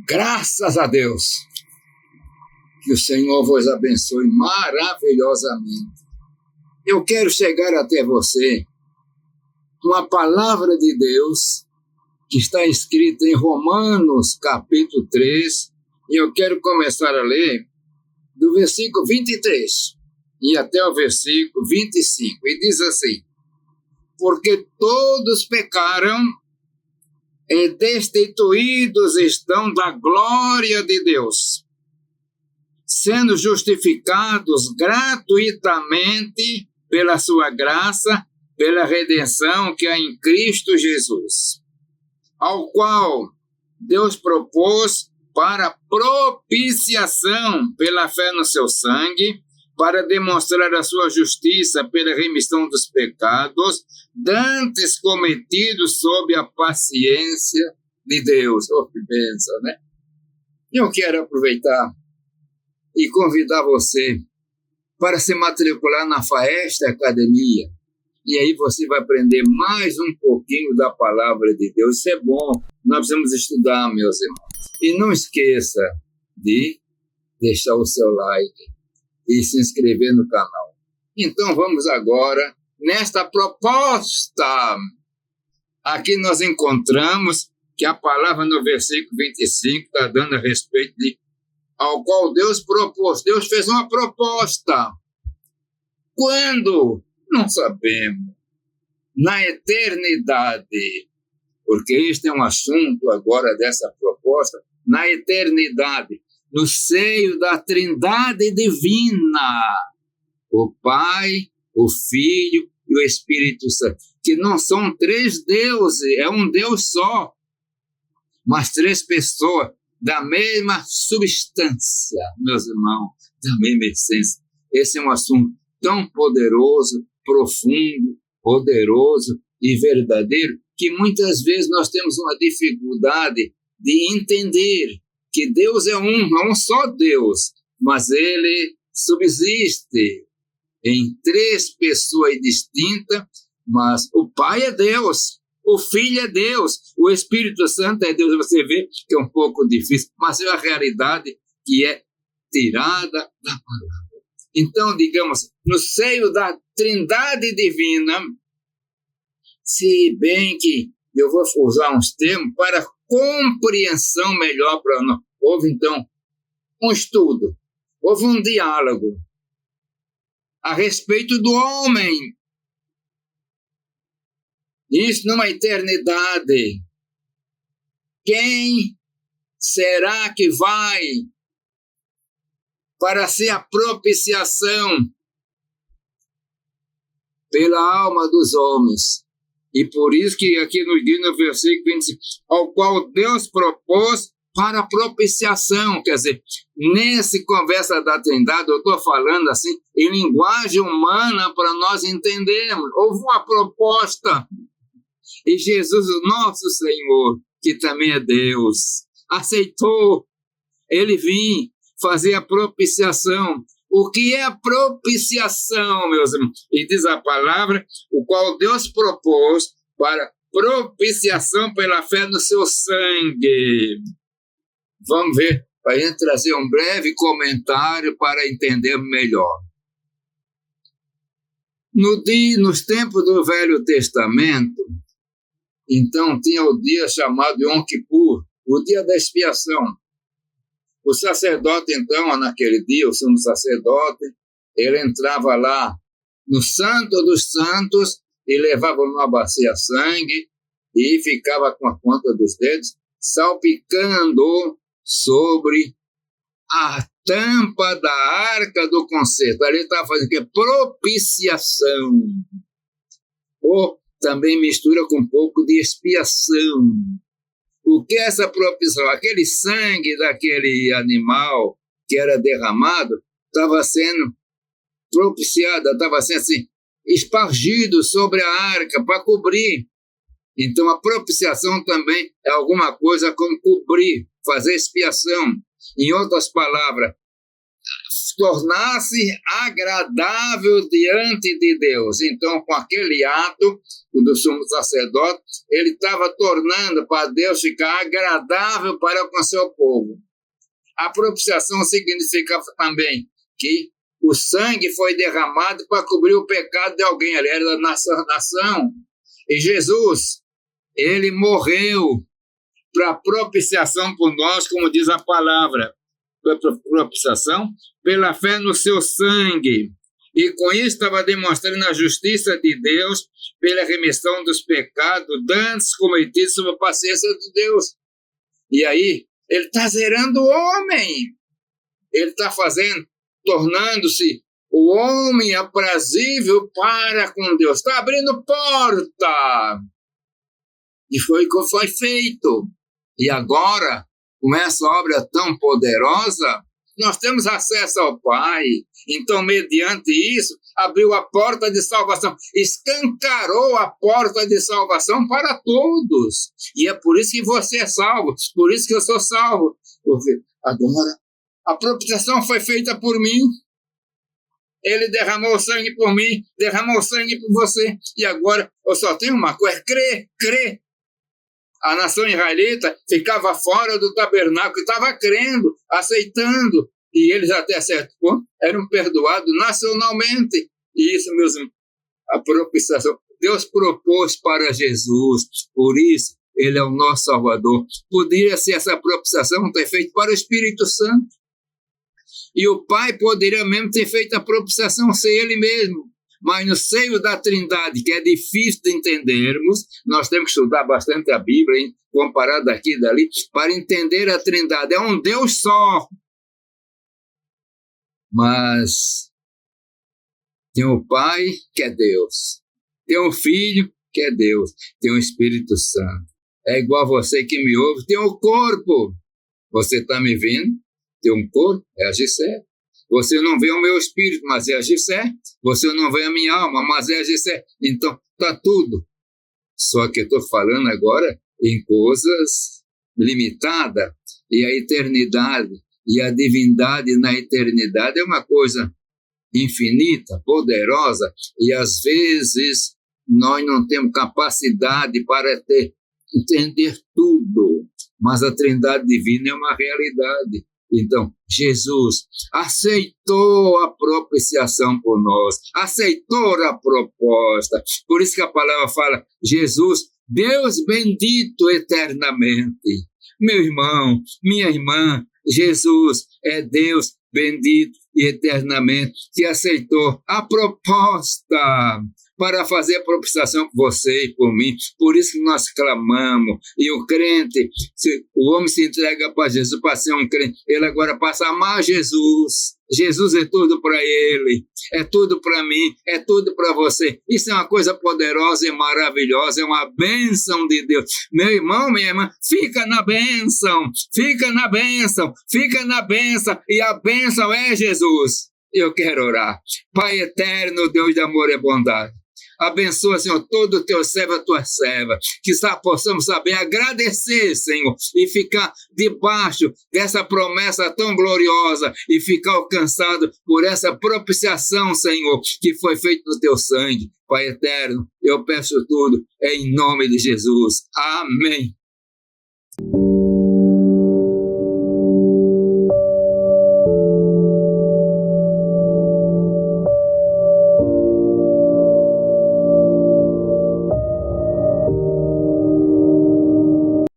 Graças a Deus. Que o Senhor vos abençoe maravilhosamente. Eu quero chegar até você com a palavra de Deus que está escrita em Romanos, capítulo 3, e eu quero começar a ler do versículo 23 e até o versículo 25, e diz assim: porque todos pecaram e destituídos estão da glória de Deus, sendo justificados gratuitamente pela sua graça, pela redenção que há em Cristo Jesus, ao qual Deus propôs para propiciação pela fé no seu sangue, para demonstrar a sua justiça pela remissão dos pecados, dantes cometidos sob a paciência de Deus. Oh, que bênção, né? Eu quero aproveitar e convidar você para se matricular na FAEST Academia. E aí você vai aprender mais um pouquinho da palavra de Deus. Isso é bom. Nós precisamos estudar, meus irmãos. E não esqueça de deixar o seu like e se inscrever no canal. Então vamos agora nesta proposta. Aqui nós encontramos que a palavra no versículo 25 está dando a respeito de ao qual Deus propôs. Deus fez uma proposta. Quando? Não sabemos. Na eternidade. Porque este é um assunto agora dessa proposta. Na eternidade. No seio da Trindade Divina. O Pai, o Filho e o Espírito Santo. Que não são três deuses. É um Deus só. Mas três pessoas da mesma substância, meus irmãos, da mesma essência. Esse é um assunto tão poderoso, profundo, poderoso e verdadeiro, que muitas vezes nós temos uma dificuldade de entender que Deus é um só Deus, mas ele subsiste em três pessoas distintas, mas o Pai é Deus, o Filho é Deus, o Espírito Santo é Deus. Você vê que é um pouco difícil, mas é a realidade que é tirada da palavra. Então, digamos, no seio da Trindade Divina, se bem que eu vou usar uns termos para compreensão melhor para nós. Houve, então, um estudo, houve um diálogo a respeito do homem. Isso numa eternidade. Quem será que vai para ser a propiciação pela alma dos homens? E por isso que aqui nos diz no versículo 25, ao qual Deus propôs para propiciação. Quer dizer, nesse conversa da Trindade, eu estou falando assim, em linguagem humana para nós entendermos. Houve uma proposta. E Jesus, o nosso Senhor, que também é Deus, aceitou ele vir fazer a propiciação. O que é a propiciação, meus irmãos? E diz a palavra, o qual Deus propôs para propiciação pela fé no seu sangue. Vamos ver, para a gente trazer um breve comentário para entender melhor. Nos tempos do Velho Testamento, então tinha o dia chamado Yom Kippur, o dia da expiação. O sacerdote, então, naquele dia, o sumo sacerdote, ele entrava lá no Santo dos Santos e levava numa bacia sangue e ficava com a ponta dos dedos salpicando sobre a tampa da arca do concerto. Ali estava fazendo que é propiciação. Ou também mistura com um pouco de expiação. O que é essa propiciação? Aquele sangue daquele animal que era derramado estava sendo propiciado, estava sendo assim, espargido sobre a arca para cobrir. Então a propiciação também é alguma coisa como cobrir, fazer expiação. Em outras palavras, tornar-se agradável diante de Deus. Então, com aquele ato do sumo sacerdote, ele estava tornando para Deus ficar agradável para com seu povo. A propiciação significa também que o sangue foi derramado para cobrir o pecado de alguém, ali era da nação. E Jesus, ele morreu para propiciação por nós, como diz a palavra, propiciação pela fé no seu sangue. E com isso estava demonstrando a justiça de Deus pela remissão dos pecados dantes cometidos sob a paciência de Deus. E aí, ele está zerando o homem. Ele está tornando-se o homem aprazível para com Deus. Está abrindo porta. E foi o que foi feito. E agora, com essa obra tão poderosa, nós temos acesso ao Pai. Então, mediante isso, abriu a porta de salvação, escancarou a porta de salvação para todos. E é por isso que você é salvo, por isso que eu sou salvo. Porque agora, a propiciação foi feita por mim. Ele derramou o sangue por mim, derramou o sangue por você. E agora, eu só tenho uma coisa, crer. A nação israelita ficava fora do tabernáculo, estava crendo, aceitando. E eles, até certo ponto, eram perdoados nacionalmente. E isso, meus irmãos, a propiciação. Deus propôs para Jesus, por isso, ele é o nosso Salvador. Poderia ser essa propiciação ter feito para o Espírito Santo. E o Pai poderia mesmo ter feito a propiciação sem ele mesmo. Mas no seio da Trindade, que é difícil de entendermos, nós temos que estudar bastante a Bíblia, hein? Comparado daqui e dali, para entender a Trindade. É um Deus só. Mas tem o Pai, que é Deus. Tem o Filho, que é Deus. Tem o Espírito Santo. É igual você que me ouve. Tem o corpo. Você está me vendo? Tem um corpo, é agir certo. Você não vê o meu espírito, mas é agir certo. Você não vê a minha alma, mas é agir certo. Então, está tudo. Só que eu estou falando agora em coisas limitadas. E a eternidade e a divindade na eternidade é uma coisa infinita, poderosa. E às vezes nós não temos capacidade para entender tudo. Mas a Trindade divina é uma realidade. Então, Jesus aceitou a propiciação por nós, aceitou a proposta. Por isso que a palavra fala, Jesus, Deus bendito eternamente. Meu irmão, minha irmã, Jesus é Deus bendito e eternamente, que aceitou a proposta para fazer a propiciação por você e por mim. Por isso que nós clamamos. E o crente, o homem se entrega para Jesus para ser um crente, ele agora passa a amar Jesus. Jesus é tudo para ele, é tudo para mim, é tudo para você. Isso é uma coisa poderosa e maravilhosa, é uma bênção de Deus. Meu irmão, minha irmã, fica na bênção, fica na bênção, fica na bênção, e a bênção é Jesus. Eu quero orar. Pai eterno, Deus de amor e bondade, abençoa, Senhor, todo o teu servo, a tua serva, que possamos saber agradecer, Senhor, e ficar debaixo dessa promessa tão gloriosa e ficar alcançado por essa propiciação, Senhor, que foi feita no teu sangue. Pai eterno, eu peço tudo em nome de Jesus. Amém.